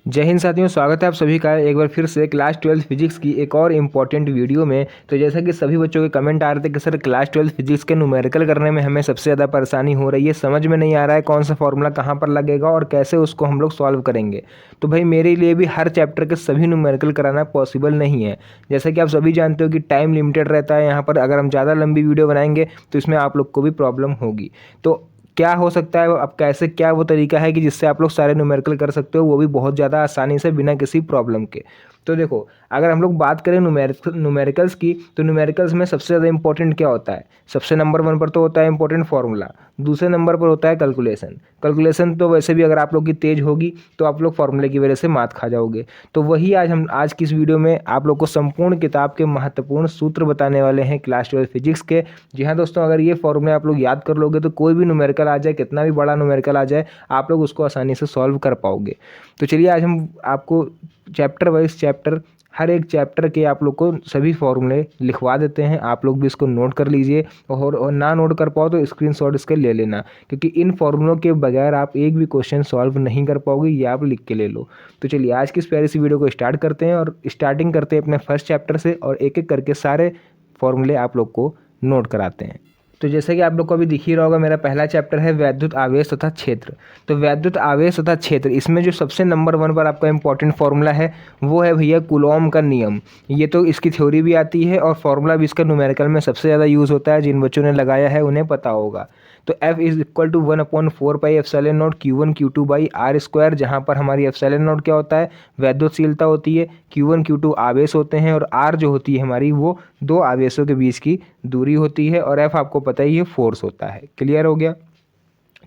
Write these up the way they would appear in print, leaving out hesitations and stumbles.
जय हिंद साथियों, स्वागत है आप सभी का एक बार फिर से क्लास 12 फिजिक्स की एक और इम्पॉर्टेंट वीडियो में। तो जैसा कि सभी बच्चों के कमेंट आ रहे थे कि सर क्लास 12 फिजिक्स के न्यूमेरिकल करने में हमें सबसे ज़्यादा परेशानी हो रही है, समझ में नहीं आ रहा है कौन सा फॉर्मूला कहाँ पर लगेगा और कैसे उसको हम लोग सॉल्व करेंगे। तो भाई मेरे लिए भी हर चैप्टर के सभी न्यूमेरिकल कराना पॉसिबल नहीं है। जैसा कि आप सभी जानते हो कि टाइम लिमिटेड रहता है यहाँ पर, अगर हम ज़्यादा लंबी वीडियो बनाएंगे तो इसमें आप लोग को भी प्रॉब्लम होगी। तो क्या हो सकता है, अब कैसे क्या वो तरीका है कि जिससे आप लोग सारे न्यूमेरिकल कर सकते हो, वो भी बहुत ज़्यादा आसानी से बिना किसी प्रॉब्लम के। तो देखो, अगर हम लोग बात करें न्यूमेरिकल्स की, तो न्यूमेरिकल्स में सबसे ज़्यादा इंपॉर्टेंट क्या होता है? सबसे नंबर 1 पर तो होता है इंपॉर्टेंट फार्मूला, दूसरे नंबर पर होता है कैलकुलेशन। कैलकुलेशन तो वैसे भी अगर आप लोग की तेज होगी तो आप लोग फार्मूले की वजह से मात खा जाओगे। तो वही आज की इस वीडियो में आप लोग को संपूर्ण किताब के महत्वपूर्ण सूत्र बताने वाले हैं क्लास 12 फिजिक्स के। जी हाँ दोस्तों, अगर ये फॉर्मूले आप लोग याद कर लोगे तो कोई भी न्यूमेरिकल आ जाए, कितना भी बड़ा न्यूमेरिकल आ जाए, आप लोग उसको आसानी से सॉल्व कर पाओगे। तो चलिए आज हम आपको चैप्टर वाइज चैप्टर, हर एक चैप्टर के आप लोग को सभी फॉर्मूले लिखवा देते हैं। आप लोग भी इसको नोट कर लीजिए और ना नोट कर पाओ तो स्क्रीनशॉट इसके ले लेना, क्योंकि इन फॉर्मूलों के बगैर आप एक भी क्वेश्चन सॉल्व नहीं कर पाओगे, ये आप लिख के ले लो। तो चलिए आज की इस प्यारी सी वीडियो को स्टार्ट करते हैं और स्टार्टिंग करते हैं अपने फर्स्ट चैप्टर से और एक एक करके सारे फॉर्मूले आप लोग को नोट कराते हैं। तो जैसे कि आप लोग को अभी दिख ही रहा होगा, मेरा पहला चैप्टर है वैद्युत आवेश तथा क्षेत्र। तो वैद्युत आवेश तथा क्षेत्र, इसमें जो सबसे नंबर 1 पर आपका इंपॉर्टेंट फार्मूला है वो है भैया कूलॉम का नियम। ये तो इसकी थ्योरी भी आती है और फार्मूला भी इसका न्यूमेरिकल में सबसे ज़्यादा यूज़ होता है। जिन बच्चों ने लगाया है उन्हें पता होगा। तो F is equal to 1/4 pi epsilon not Q1 Q2 by R square, जहाँ पर हमारी एप्सिलॉन नॉट क्या होता है? वैद्युतशीलता होती है। Q1 Q2 आवेश होते हैं और R जो होती है हमारी, वो दो आवेशों के बीच की दूरी होती है और F आपको पता ही है फोर्स होता है। क्लियर हो गया?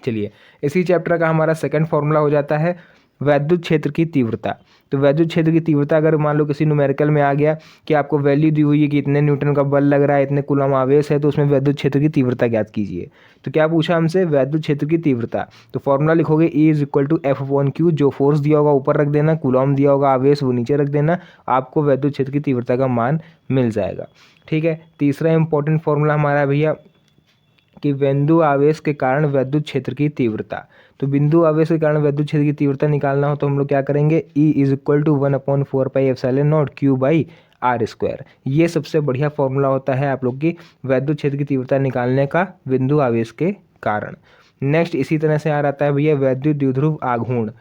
चलिए, इसी चैप्टर का हमारा सेकंड फार्मूला हो जाता है वैद्युत क्षेत्र की तीव्रता। तो वैद्युत क्षेत्र की तीव्रता अगर मान लो किसी न्यूमेरिकल में आ गया कि आपको वैल्यू दी हुई है कि इतने न्यूटन का बल लग रहा है, इतने कूलम आवेश है, तो उसमें वैद्युत क्षेत्र की तीव्रता ज्ञात कीजिए। तो क्या पूछा हमसे? वैद्युत क्षेत्र की तीव्रता। तो फॉर्मूला लिखोगे E is equal to F/Q, जो फोर्स दिया होगा ऊपर रख देना, कूलम दिया होगा आवेश वो नीचे रख देना, आपको वैद्युत क्षेत्र की तीव्रता का मान मिल जाएगा। ठीक है, तीसरा इंपॉर्टेंट फॉर्मूला हमारा है भैया कि बिंदु आवेश के कारण वैद्युत क्षेत्र की तीव्रता। तो बिंदु आवेश के कारण वैद्युत क्षेत्र की तीव्रता निकालना हो तो हम लोग क्या करेंगे? E is equal to 1/4 pi epsilon not Q by R square. ये सबसे बढ़िया फॉर्मूला होता है आप लोग की वैद्युत क्षेत्र की तीव्रता निकालने का बिंदु आवेश के कारण। नेक्स्ट इसी तरह से आ रहा है भैया वैद्युत द्विध्रुव आघूर्ण।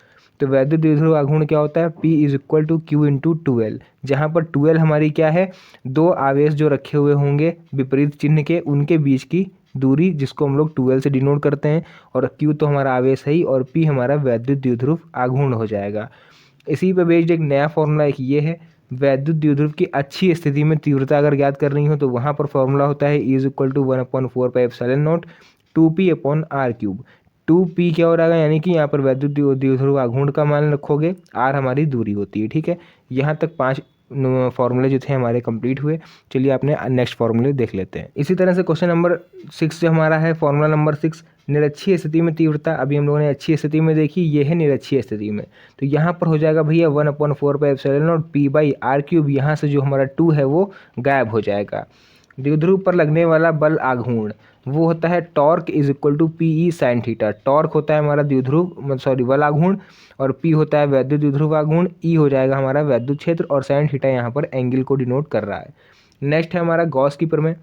तो वैद्युत द्विध्रुव आघूर्ण क्या होता है? P is equal to Q into 2L, जहाँ पर 2L हमारी क्या है? दो आवेश जो रखे हुए होंगे विपरीत चिन्ह के, उनके बीच की दूरी, जिसको हम लोग 2L से डिनोट करते हैं, और Q तो हमारा आवेश है ही और P हमारा वैद्युत द्विध्रुव आघूर्ण हो जाएगा। इसी पे बेस्ड एक नया फॉर्मूला एक ये है, वैद्युत द्विध्रुव की अच्छी स्थिति में तीव्रता अगर ज्ञात करनी हो तो वहाँ पर फॉर्मूला होता है E is equal to 1/4 pi epsilon not 2P/r³। 2P क्या हो रहा है, यानी कि यहाँ पर वैद्युत द्विध्रुव आघूर्ण का मान रखोगे, R हमारी दूरी होती है। ठीक है, यहाँ तक 5 फॉर्मूले जो थे हमारे कंप्लीट हुए। चलिए अपने नेक्स्ट फॉर्मूले देख लेते हैं। इसी तरह से क्वेश्चन नंबर 6 जो हमारा है, फॉर्मूला नंबर 6, निरक्षीय स्थिति में तीव्रता। अभी हम लोगों ने अच्छी स्थिति में देखी, ये है निरक्षीय स्थिति में। तो यहाँ पर हो जाएगा भैया 1/4 पाई एप्सिलॉन नॉट P/r³। यहाँ से जो हमारा 2 है वो गायब हो जाएगा। द्विध्रुव पर लगने वाला बल आघूर्ण वो होता है torque is equal to PE sine theta. Torque होता है हमारा बल आघूर्ण, और P होता है वैद्युत द्विध्रुव आघूर्ण, E हो जाएगा हमारा वैद्युत क्षेत्र, और साइन थीटा यहाँ पर एंगल को डिनोट कर रहा है। नेक्स्ट है हमारा गॉस की प्रमेय,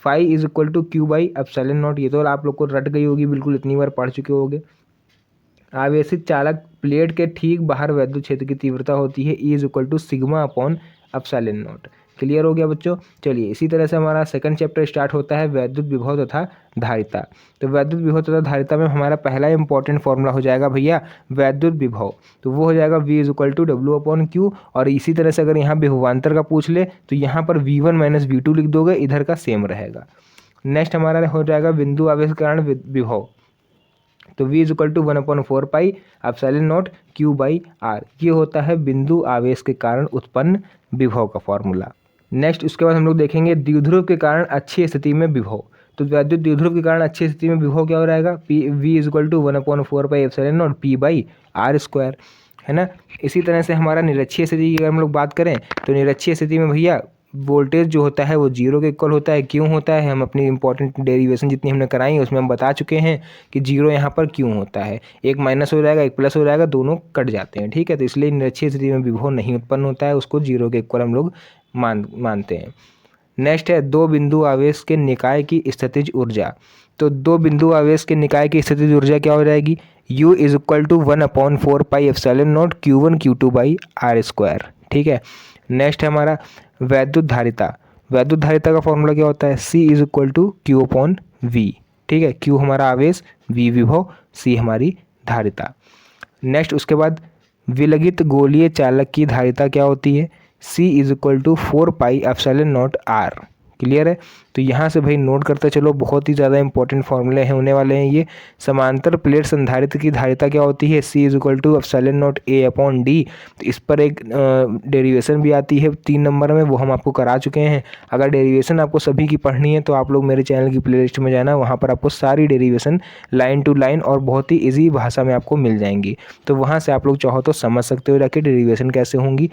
phi is equal to Q by epsilon not. ये तो आप लोग को रट गई होगी, बिल्कुल इतनी बार पढ़ चुके होगे। आवेशित चालक प्लेट के ठीक बाहर वैद्युत क्षेत्र की तीव्रता होती है E is equal to sigma upon epsilon not. Clear हो गया बच्चों? चलिए इसी तरह से हमारा सेकंड चैप्टर स्टार्ट होता है वैद्युत विभव तथा धारिता। तो वैद्युत विभव तथा धारिता में हमारा पहला इंपॉर्टेंट फॉर्मूला हो जाएगा भैया वैद्युत विभव। तो वो हो जाएगा V is equal to W/Q। और इसी तरह से अगर यहाँ विभवांतर का पूछ ले तो यहाँ पर V1 माइनस V2 लिख दोगे, इधर का सेम रहेगा। नेक्स्ट हमारा हो जाएगा बिंदु आवेश के कारण विभव। तो V is equal to 1/4 pi epsilon not Q by R। ये होता है बिंदु आवेश के कारण उत्पन्न विभव का फॉर्मूला। नेक्स्ट उसके बाद हम लोग देखेंगे द्विध्रुव के कारण अच्छी स्थिति में विभव। तो वैद्युत द्विध्रुव के कारण अच्छी स्थिति में विभव क्या हो रहेगा? V is equal to 1/4 pi epsilon not P/r², है ना। इसी तरह से हमारा निरक्षीय स्थिति की अगर हम लोग बात करें तो निरक्षीय स्थिति में भैया वोल्टेज जो होता है वो 0 के इक्वल होता है। क्यों होता है, हम अपनी इंपॉर्टेंट डेरिवेशन जितनी हमने कराई उसमें हम बता चुके हैं कि 0 यहाँ पर क्यों होता है। एक माइनस हो जाएगा, एक प्लस हो जाएगा, दोनों कट जाते हैं, ठीक है। तो इसलिए निरक्षीय स्थिति में विभव नहीं उत्पन्न होता है, उसको 0 के इक्वल हम लोग मानते हैं। नेक्स्ट है दो बिंदु आवेश के निकाय की स्थितिज ऊर्जा। तो दो बिंदु आवेश के निकाय की स्थितिज ऊर्जा क्या हो जाएगी, U is equal to 1/4 pi epsilon not Q1 Q2 by R², ठीक है। नेक्स्ट है हमारा वैद्युत धारिता। वैद्युत धारिता का फॉर्मूला क्या होता है, C is equal to Q/V, ठीक है। Q हमारा आवेश, V विभव, C हमारी धारिता। नेक्स्ट उसके बाद विलगित गोलीय चालक की धारिता क्या होती है, C is equal to 4 pi epsilon not R। Clear है। तो यहाँ से भाई नोट करते चलो, बहुत ही ज़्यादा इंपॉर्टेंट फॉर्मूले हैं होने वाले हैं ये। समांतर प्लेट संधारित्र की धारिता क्या होती है, C is equal to epsilon not A/D। तो इस पर एक डेरिवेशन भी आती है 3 नंबर में, वो हम आपको करा चुके हैं। अगर डेरिवेशन आपको सभी की पढ़नी है तो आप लोग मेरे चैनल की प्लेलिस्ट में जाना, वहाँ पर आपको सारी डेरिवेशन लाइन टू लाइन और बहुत ही ईजी भाषा में आपको मिल जाएंगी। तो वहाँ से आप लोग चाहो तो समझ सकते हो जाके डेरिवेशन कैसे होंगी।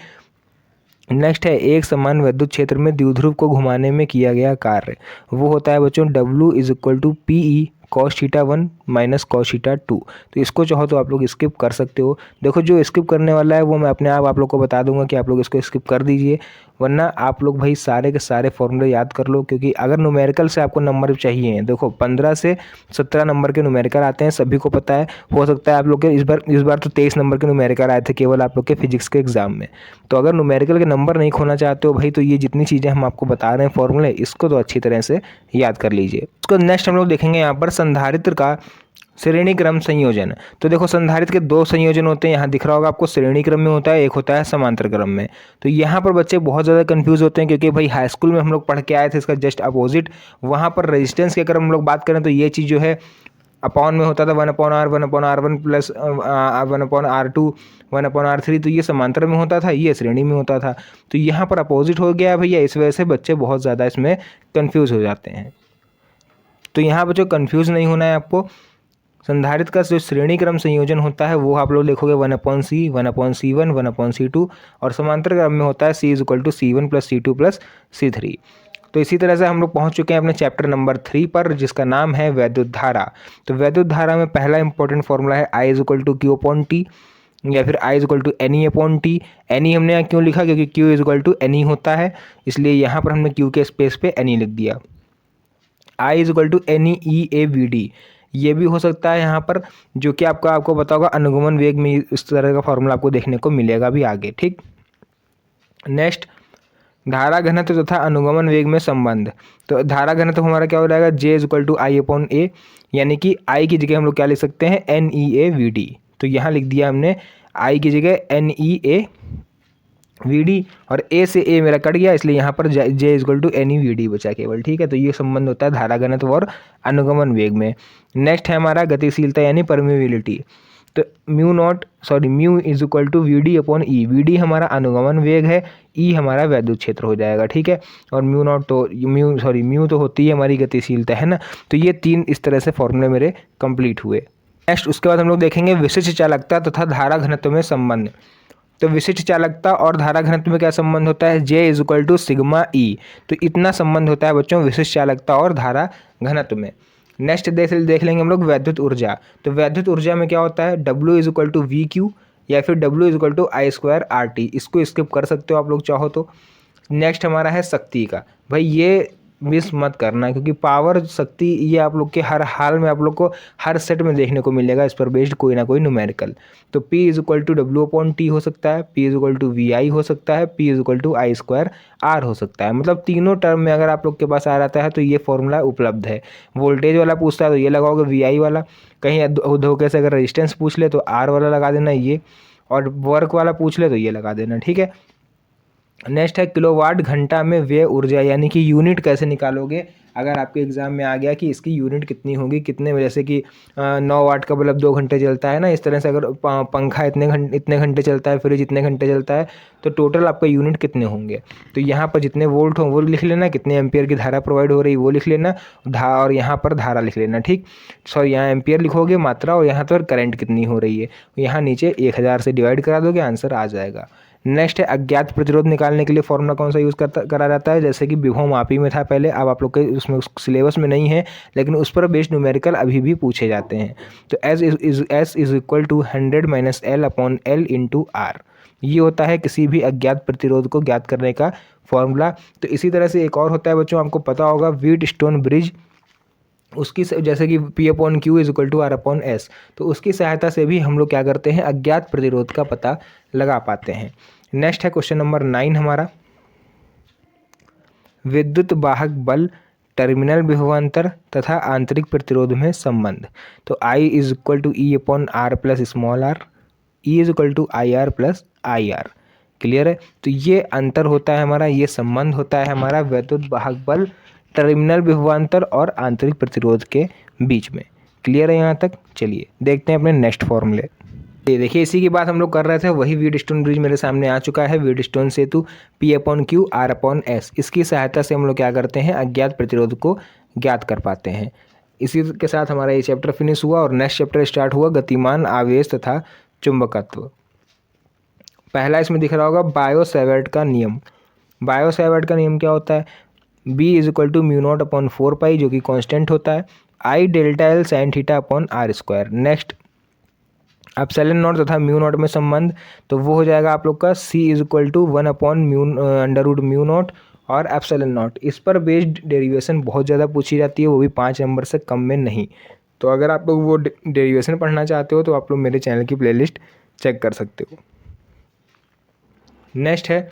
नेक्स्ट है एक समान विद्युत क्षेत्र में द्विध्रुव को घुमाने में किया गया कार्य, वो होता है बच्चों W is equal to PE cos θ1 minus cos θ2। तो इसको चाहो तो आप लोग स्किप कर सकते हो। देखो जो स्किप करने वाला है वो मैं अपने आप लोग को बता दूंगा कि आप लोग इसको स्किप कर दीजिए, वरना आप लोग भाई सारे के सारे फॉर्मूले याद कर लो। क्योंकि अगर न्यूमेरिकल से आपको नंबर चाहिए, देखो 15 से 17 नंबर के न्यूमेरिकल आते हैं, सभी को पता है। हो सकता है आप लोग के इस बार तो 23 नंबर के न्यूमेरिकल आए थे केवल आप लोग के फिजिक्स के एग्जाम में। तो अगर न्यूमेरिकल के नंबर नहीं खोना चाहते हो भाई, तो ये जितनी चीज़ें हम आपको बता रहे हैं फॉर्मूले, इसको तो अच्छी तरह से याद कर लीजिए। उसको नेक्स्ट हम लोग देखेंगे यहाँ पर संधारित्र का श्रेणी क्रम संयोजन। तो देखो संधारित्र के 2 संयोजन होते हैं, यहाँ दिख रहा होगा आपको, श्रेणी क्रम में होता है, एक होता है समांतर क्रम में। तो यहाँ पर बच्चे बहुत ज़्यादा कंफ्यूज होते हैं, क्योंकि भाई हाई स्कूल में हम लोग पढ़ के आए थे इसका जस्ट अपोजिट। वहाँ पर रेजिस्टेंस के अगर हम लोग बात करें तो ये चीज़ जो है अपॉन में होता था 1/R 1/R1 plus 1/R2 1/R3। तो ये समांतर में होता था, ये श्रेणी में होता था। तो यहाँ पर अपोजिट हो गया भैया, इस वजह से बच्चे बहुत ज़्यादा इसमें कन्फ्यूज़ हो जाते हैं। तो यहाँ बच्चों कन्फ्यूज़ नहीं होना है आपको। संधारित्र का जो श्रेणी क्रम संयोजन होता है वो आप लोग लिखोगे 1/C 1/C1 1/C2, और समांतर क्रम में होता है C is equal to C1 plus C2 plus C3। तो इसी तरह से हम लोग पहुंच चुके हैं अपने चैप्टर नंबर 3 पर, जिसका नाम है वैद्युत धारा। तो वैद्युत धारा में पहला इंपॉर्टेंट फॉर्मूला है I is equal to Q/T, या फिर I is equal to NE/T। NE हमने यहाँ क्यों लिखा, क्योंकि Q is equal to NE होता है, इसलिए यहाँ पर हमने Q के स्पेस पे NE लिख दिया। I is equal to NE/EAVD, ये भी हो सकता है यहाँ पर, जो कि आपको पता होगा अनुगमन वेग में इस तरह का फॉर्मूला आपको देखने को मिलेगा भी आगे, ठीक। नेक्स्ट धारा घनत्व तथा अनुगमन वेग में संबंध। तो धारा घनत्व हमारा क्या हो जाएगा, J is equal to I/A, यानी कि I की जगह हम लोग क्या लिख सकते हैं, NEAVD। तो यहाँ लिख दिया हमने I की जगह NEAVD, और A से A मेरा कट गया, इसलिए यहाँ पर J is equal to NEVD बचा केवल, ठीक है। तो ये संबंध होता है धारा घनत्व और अनुगमन वेग में। नेक्स्ट है हमारा गतिशीलता यानी परमेबिलिटी। तो mu is equal to VD/E। VD हमारा अनुगमन वेग है, E हमारा वैद्युत क्षेत्र हो जाएगा, ठीक है। और म्यू तो होती है हमारी गतिशीलता, है ना। तो ये 3 इस तरह से फॉर्मूले मेरे कंप्लीट हुए। नेक्स्ट उसके बाद हम लोग देखेंगे विशिष्ट चालकता तथा धारा घनत्व में संबंध। तो विशिष्ट चालकता और धारा घनत्व में क्या संबंध होता है, J is equal to sigma E। तो इतना संबंध होता है बच्चों विशिष्ट चालकता और धारा घनत्व में। नेक्स्ट देख लेंगे हम लोग वैद्युत ऊर्जा। तो वैद्युत ऊर्जा में क्या होता है, W is equal to VQ, या फिर W is equal to I²RT। इसको स्किप कर सकते हो आप लोग चाहो तो। नेक्स्ट हमारा है शक्ति का। भाई ये मिस मत करना, क्योंकि पावर शक्ति ये आप लोग के हर हाल में आप लोग को हर सेट में देखने को मिलेगा, इस पर बेस्ड कोई ना कोई न्यूमेरिकल। तो P is equal to W/T हो सकता है, P is equal to VI हो सकता है, P is equal to I²R हो सकता है। मतलब तीनों टर्म में अगर आप लोग के पास आ जाता है तो ये फॉर्मूला उपलब्ध है। वोल्टेज वाला पूछता है तो ये लगाओगे VI वाला, कहीं धोखे से अगर रेजिस्टेंस पूछ ले तो R वाला लगा देना ये, और वर्क वाला पूछ ले तो ये लगा देना, ठीक है। नेक्स्ट है किलोवाट घंटा में व्यय ऊर्जा, यानी कि यूनिट कैसे निकालोगे। अगर आपके एग्जाम में आ गया कि इसकी यूनिट कितनी होगी, कितने, जैसे कि 9 वाट का बल्ब 2 घंटे चलता है ना, इस तरह से अगर पंखा इतने घंटे चलता है, फ्रिज इतने घंटे चलता है, तो टोटल आपका यूनिट कितने होंगे। तो यहाँ पर जितने वोल्ट हों वो लिख लेना, कितने एम्पियर की धारा प्रोवाइड हो रही वो लिख लेना, और यहाँ पर धारा लिख लेना, ठीक। सॉरी यहाँ एम्पियर लिखोगे मात्रा, और यहाँ पर करंट कितनी हो रही है, यहाँ नीचे 1000 से डिवाइड करा दोगे, आंसर आ जाएगा। नेक्स्ट है अज्ञात प्रतिरोध निकालने के लिए फॉर्मूला कौन सा यूज़ करा जाता है, जैसे कि विभव मापी में था पहले, अब आप लोग के उसमें सिलेबस में नहीं है, लेकिन उस पर बेस्ड न्यूमेरिकल अभी भी पूछे जाते हैं। तो S is equal to 100 minus L upon L into R, ये होता है किसी भी अज्ञात प्रतिरोध को ज्ञात करने का फॉर्मूला। तो इसी तरह से एक और होता है बच्चों, आपको पता होगा व्हीटस्टोन ब्रिज, उसकी जैसे कि P upon Q is equal to R upon S, तो उसकी सहायता से भी हम लोग क्या करते हैं, अज्ञात प्रतिरोध का पता लगा पाते हैं। नेक्स्ट है क्वेश्चन नंबर 9 हमारा, विद्युत वाहक बल, टर्मिनल विभवांतर तथा आंतरिक प्रतिरोध में संबंध। तो I is equal to E upon R plus small R, E is equal to I R plus I R. Clear है? तो ये अंतर होता है हमारा, ये संबंध होता है हमारा विद्युत वाहक बल, टर्मिनल विभवांतर और आंतरिक प्रतिरोध के बीच में। क्लियर है यहाँ तक? चलिए देखते हैं अपने नेक्स्ट फॉर्मूले। ये देखिए, इसी की बात हम लोग कर रहे थे, वही व्हीटस्टोन ब्रिज मेरे सामने आ चुका है। व्हीटस्टोन सेतु P upon Q R upon S, इसकी सहायता से हम लोग क्या करते हैं, अज्ञात प्रतिरोध को ज्ञात कर पाते हैं। इसी के साथ हमारा ये चैप्टर फिनिश हुआ और नेक्स्ट चैप्टर स्टार्ट हुआ, गतिमान आवेश तथा चुंबकत्व। पहला इसमें दिख रहा होगा बायो-सैवर्ट का नियम। बायो-सैवर्ट का नियम क्या होता है, B is equal to mu naught upon 4 pi, जो कि कांस्टेंट होता है, I delta L sine theta upon R square. Next epsilon naught तथा म्यू नॉट में संबंध, तो वो हो जाएगा आप लोग का C is equal to 1 upon mu under root mu naught और एप्सिलॉन नॉट। इस पर बेस्ड डेरिवेशन बहुत ज़्यादा पूछी जाती है, वो भी 5 नंबर से कम में नहीं। तो अगर आप लोग वो डेरिवेशन पढ़ना चाहते हो तो आप लोग मेरे चैनल की प्लेलिस्ट चेक कर सकते हो। नेक्स्ट है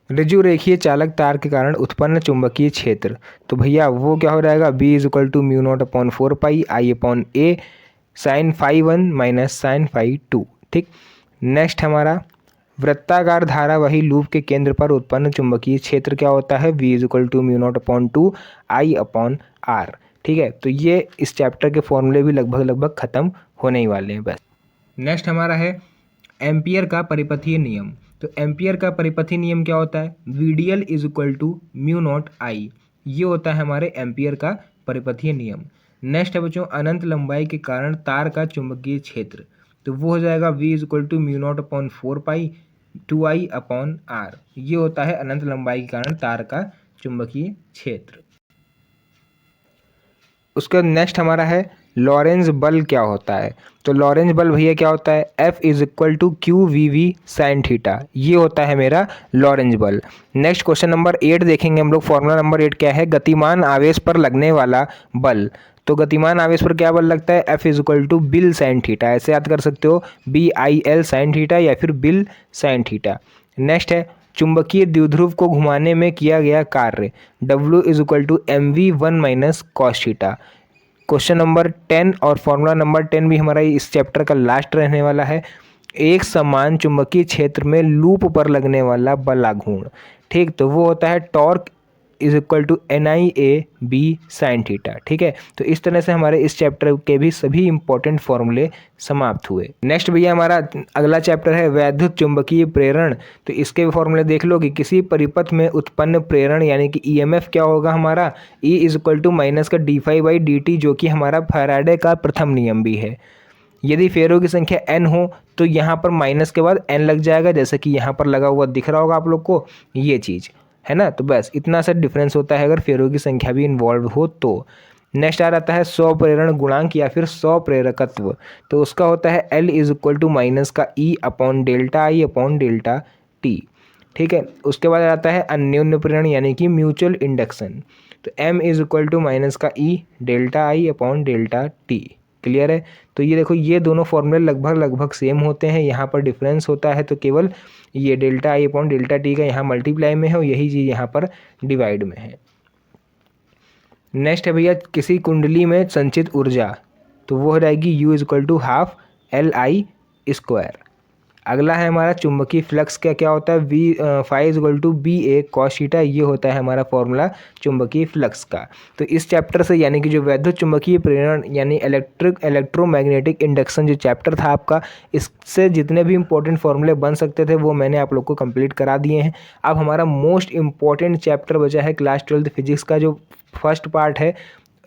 ऋजु रेखीय चालक तार के कारण उत्पन्न चुंबकीय क्षेत्र। तो भैया वो क्या हो जाएगा, B is equal to mu naught upon 4 pi I upon A sine phi 1 minus sine phi 2। ठीक। नेक्स्ट हमारा वृत्ताकार धारावाही लूप के केंद्र पर उत्पन्न चुंबकीय क्षेत्र क्या होता है, V is equal to mu naught upon 2 I upon R. ठीक है, तो ये इस चैप्टर के फॉर्मूले भी लगभग ख़त्म होने ही वाले हैं बस। नेक्स्ट हमारा है एम्पियर का परिपथीय नियम। तो एम्पियर का परिपथीय नियम क्या होता है, VDL is equal to mu naught I, ये होता है हमारे एम्पियर का परिपथीय नियम। नेक्स्ट है बच्चों अनंत लंबाई के कारण तार का चुंबकीय क्षेत्र, तो वो हो जाएगा V is equal to mu naught upon 4 pi 2I upon R, ये होता है अनंत लंबाई के कारण तार का चुंबकीय क्षेत्र। उसका नेक्स्ट हमारा है लॉरेंज बल क्या होता है। तो लॉरेंज बल भैया क्या होता है, F is equal to Q V V sine theta, ये होता है मेरा लॉरेंज बल। नेक्स्ट क्वेश्चन नंबर 8 देखेंगे हम लोग। फॉर्मूला नंबर 8 क्या है, गतिमान आवेश पर लगने वाला बल। तो गतिमान आवेश पर क्या बल लगता है, F इज इक्वल टू बिल साइन थीटा, ऐसे याद कर सकते हो, BIL साइन थीटा या फिर बिल साइन थीटा। नेक्स्ट है चुंबकीय द्विध्रुव को घुमाने में किया गया कार्य, W is equal to MV1 minus cos theta. Question number 10 और फॉर्मूला नंबर 10 भी हमारा इस चैप्टर का लास्ट रहने वाला है, एक समान चुंबकीय क्षेत्र में लूप पर लगने वाला बलाघूर्ण। ठीक, तो वो होता है torque is equal to NIA/B sine theta. ठीक है, तो इस तरह से हमारे इस चैप्टर के भी सभी इंपॉर्टेंट फॉर्मूले समाप्त हुए। नेक्स्ट भैया हमारा अगला चैप्टर है वैद्युत चुंबकीय प्रेरण। तो इसके भी फॉर्मूले देख लो कि किसी परिपथ में उत्पन्न प्रेरण यानी कि EMF क्या होगा हमारा, E is equal to minus का d∅/dt, जो कि हमारा फैराडे का प्रथम नियम भी है। यदि फेरों की संख्या n हो तो यहाँ पर माइनस के बाद n लग जाएगा, जैसे कि यहाँ पर लगा हुआ दिख रहा होगा आप लोग को, ये चीज़ है ना। तो बस इतना सा डिफरेंस होता है अगर फेरों की संख्या भी इन्वॉल्व हो तो। नेक्स्ट आ जाता है स्वप्रेरण गुणांक या फिर स्वप्रेरकत्व। तो उसका होता है L is equal to minus का E upon delta I upon delta T। ठीक है, उसके बाद आता है अन्योन्य प्रेरण यानी कि म्यूचुअल इंडक्शन। तो M is equal to minus का E delta I upon delta T। Clear है? तो ये देखो, ये दोनों फॉर्मूले लगभग सेम होते हैं, यहाँ पर डिफरेंस होता है तो केवल ये delta I upon delta T का यहाँ मल्टीप्लाई में है और यही चीज़ यहाँ पर डिवाइड में है। नेक्स्ट है भैया किसी कुंडली में संचित ऊर्जा, तो वो हो जाएगी U is equal to half LI square. अगला है हमारा चुंबकीय फ्लक्स का क्या होता है, phi is equal to BA cos theta, ये होता है हमारा फॉर्मूला चुंबकीय फ्लक्स का। तो इस चैप्टर से यानी कि जो वैद्युत चुंबकीय प्रेरण यानी इलेक्ट्रोमैग्नेटिक इंडक्शन जो चैप्टर था आपका, इससे जितने भी इंपॉर्टेंट फॉर्मूले बन सकते थे वो मैंने आप लोग को कंप्लीट करा दिए हैं। अब हमारा मोस्ट इंपॉर्टेंट चैप्टर बचा है क्लास 12 फिजिक्स का जो फर्स्ट पार्ट है,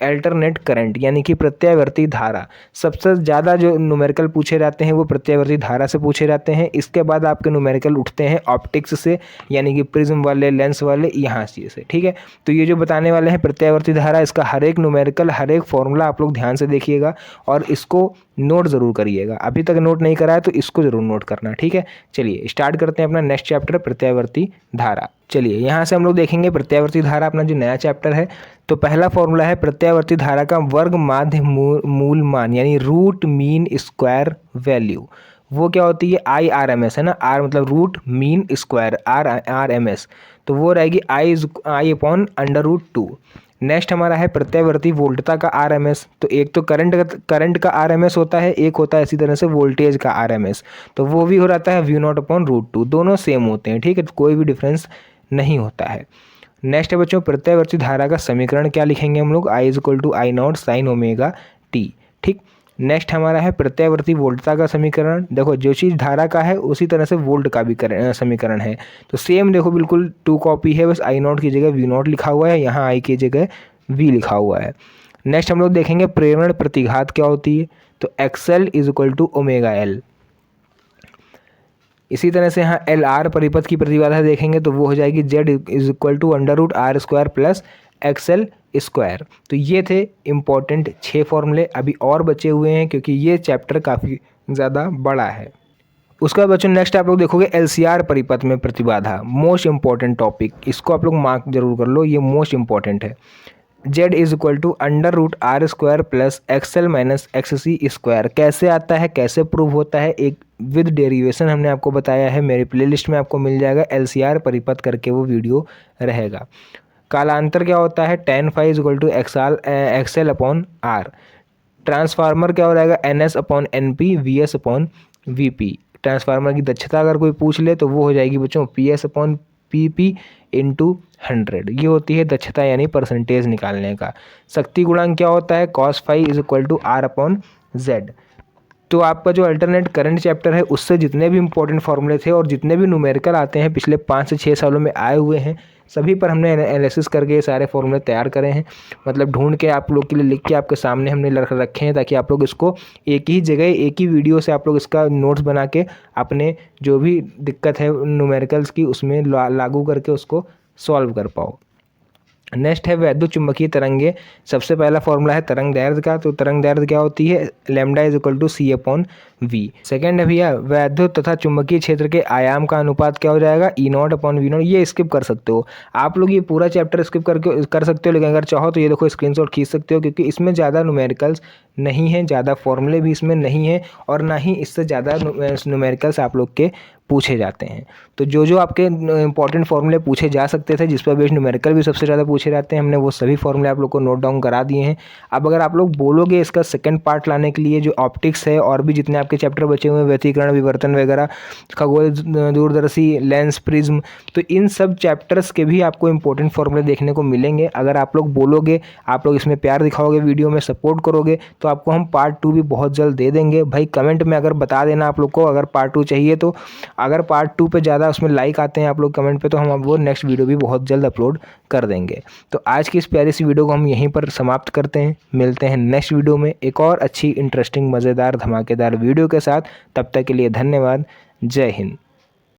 अल्टरनेट करंट यानी कि प्रत्यावर्ती धारा। सबसे ज़्यादा जो न्यूमेरिकल पूछे जाते हैं वो प्रत्यावर्ती धारा से पूछे जाते हैं। इसके बाद आपके न्यूमेरिकल उठते हैं ऑप्टिक्स से, यानी कि प्रिज्म वाले, लेंस वाले, यहाँ से। ठीक है, तो ये जो बताने वाले हैं प्रत्यावर्ती धारा, इसका हर एक न्यूमेरिकल, हर एक फॉर्मूला आप लोग ध्यान से देखिएगा और इसको नोट ज़रूर करिएगा। अभी तक नोट नहीं करा है तो इसको ज़रूर नोट करना। ठीक है, चलिए स्टार्ट करते हैं अपना नेक्स्ट चैप्टर प्रत्यावर्ती धारा। चलिए यहाँ से हम लोग देखेंगे प्रत्यावर्ती धारा, अपना जो नया चैप्टर है। तो पहला फॉर्मूला है प्रत्यावर्ती धारा का वर्ग माध्य मूल मान, यानी रूट मीन स्क्वायर वैल्यू। वो क्या होती है? IRMS है ना, R मतलब रूट मीन स्क्वायर, RMS, तो वो रहेगी I/√2। नेक्स्ट हमारा है प्रत्यावर्ती वोल्टता का RMS। तो एक तो करंट का RMS होता है, एक होता है इसी तरह से वोल्टेज का RMS, तो वो भी हो रहता है V0/√2। दोनों सेम होते हैं, ठीक है, तो कोई भी डिफरेंस नहीं होता है। नेक्स्ट है बच्चों प्रत्यावर्ती धारा का समीकरण क्या लिखेंगे हम लोग? I=I0 sin omega t। ठीक, नेक्स्ट हमारा है प्रत्यावर्ती वोल्टता का समीकरण। देखो जो चीज़ धारा का है उसी तरह से वोल्ट का भी समीकरण है, तो सेम देखो बिल्कुल 2 कॉपी है, बस I0 की जगह V0 लिखा हुआ है, यहाँ I की जगह V लिखा हुआ है। नेक्स्ट हम लोग देखेंगे प्रेरण प्रतिघात क्या होती है, तो XL=ωL। इसी तरह से यहाँ LR परिपथ की प्रतिबाधा देखेंगे तो वो हो जाएगी Z=√R² + XL²। तो ये थे इम्पॉर्टेंट 6 फॉर्मूले, अभी और बचे हुए हैं क्योंकि ये चैप्टर काफ़ी ज़्यादा बड़ा है। उसका बाद बच्चों नेक्स्ट आप लोग देखोगे LCR परिपथ में प्रतिबाधा, मोस्ट इंपॉर्टेंट टॉपिक, इसको आप लोग मार्क जरूर कर लो, ये मोस्ट इंपॉर्टेंट है। Z=√R² + XL - XC²। कैसे आता है, कैसे प्रूव होता है, एक विद डेरिवेशन हमने आपको बताया है, मेरे प्लेलिस्ट में आपको मिल जाएगा, LCR परिपथ करके वो वीडियो रहेगा। कालांतर क्या होता है? tan phi XL/R। ट्रांसफार्मर क्या हो जाएगा? NS/NP VS/VP। ट्रांसफार्मर की दक्षता अगर कोई पूछ ले तो वो हो जाएगी बच्चों PS/PP × 100। ये होती है दक्षता यानी परसेंटेज निकालने का। शक्ति गुणांक क्या होता है? cos phi R/Z। तो आपका जो अल्टरनेट करंट चैप्टर है उससे जितने भी इंपॉर्टेंट फॉर्मूले थे और जितने भी न्यूमेरिकल आते हैं पिछले 5 से 6 सालों में आए हुए हैं, सभी पर हमने एनालिसिस करके ये सारे फॉर्मूले तैयार करे हैं, मतलब ढूंढ के आप लोग के लिए लिख के आपके सामने हमने रखे हैं, ताकि आप लोग इसको एक ही जगह एक ही वीडियो से आप लोग इसका नोट्स बना के अपने जो भी दिक्कत है न्यूमेरिकल्स की उसमें लागू करके उसको सॉल्व कर पाओ। नेक्स्ट है वैद्युत चुंबकीय तरंगे। सबसे पहला फॉर्मूला है तरंग दैर्ध्य का, तो तरंग दैर्ध्य क्या होती है? λ=c/v। सेकेंड है भैया वैद्युत तथा चुंबकीय क्षेत्र के आयाम का अनुपात क्या हो जाएगा? E0/V0। ये स्किप कर सकते हो आप लोग, ये पूरा चैप्टर स्किप करके कर सकते हो, लेकिन अगर चाहो तो ये देखो स्क्रीनशॉट खींच सकते हो, क्योंकि इसमें ज़्यादा न्यूमेरिकल्स नहीं हैं, ज़्यादा फॉर्मूले भी इसमें नहीं है, और ना ही इससे ज़्यादा न्यूमेरिकल्स आप लोग के पूछे जाते हैं। तो जो आपके इंपॉर्टेंट फॉर्मूले पूछे जा सकते थे, जिस पर बेस्ड न्यूमेरिकल भी सबसे ज़्यादा पूछे जाते हैं, हमने वो सभी फॉर्मूले आप लोग को नोट डाउन करा दिए हैं। अब अगर आप लोग बोलोगे इसका सेकंड पार्ट लाने के लिए, जो ऑप्टिक्स है और भी जितने आपके चैप्टर बचे हुए हैं, व्यतिकरण, विवर्तन वगैरह, खगोल दूरदर्शी, लेंस, प्रिज्म, तो इन सब चैप्टर्स के भी आपको इंपॉर्टेंट फॉर्मूले देखने को मिलेंगे। अगर आप लोग बोलोगे, आप लोग इसमें प्यार दिखाओगे, वीडियो में सपोर्ट करोगे, तो आपको हम पार्ट 2 भी बहुत जल्द दे देंगे। भाई कमेंट में अगर बता देना आप लोग को अगर पार्ट 2 चाहिए, तो अगर पार्ट 2 पे ज़्यादा उसमें लाइक आते हैं आप लोग कमेंट पे, तो हम वो नेक्स्ट वीडियो भी बहुत जल्द अपलोड कर देंगे। तो आज की इस प्यारी सी वीडियो को हम यहीं पर समाप्त करते हैं। मिलते हैं नेक्स्ट वीडियो में एक और अच्छी, इंटरेस्टिंग, मज़ेदार, धमाकेदार वीडियो के साथ। तब तक के लिए धन्यवाद। जय हिंद।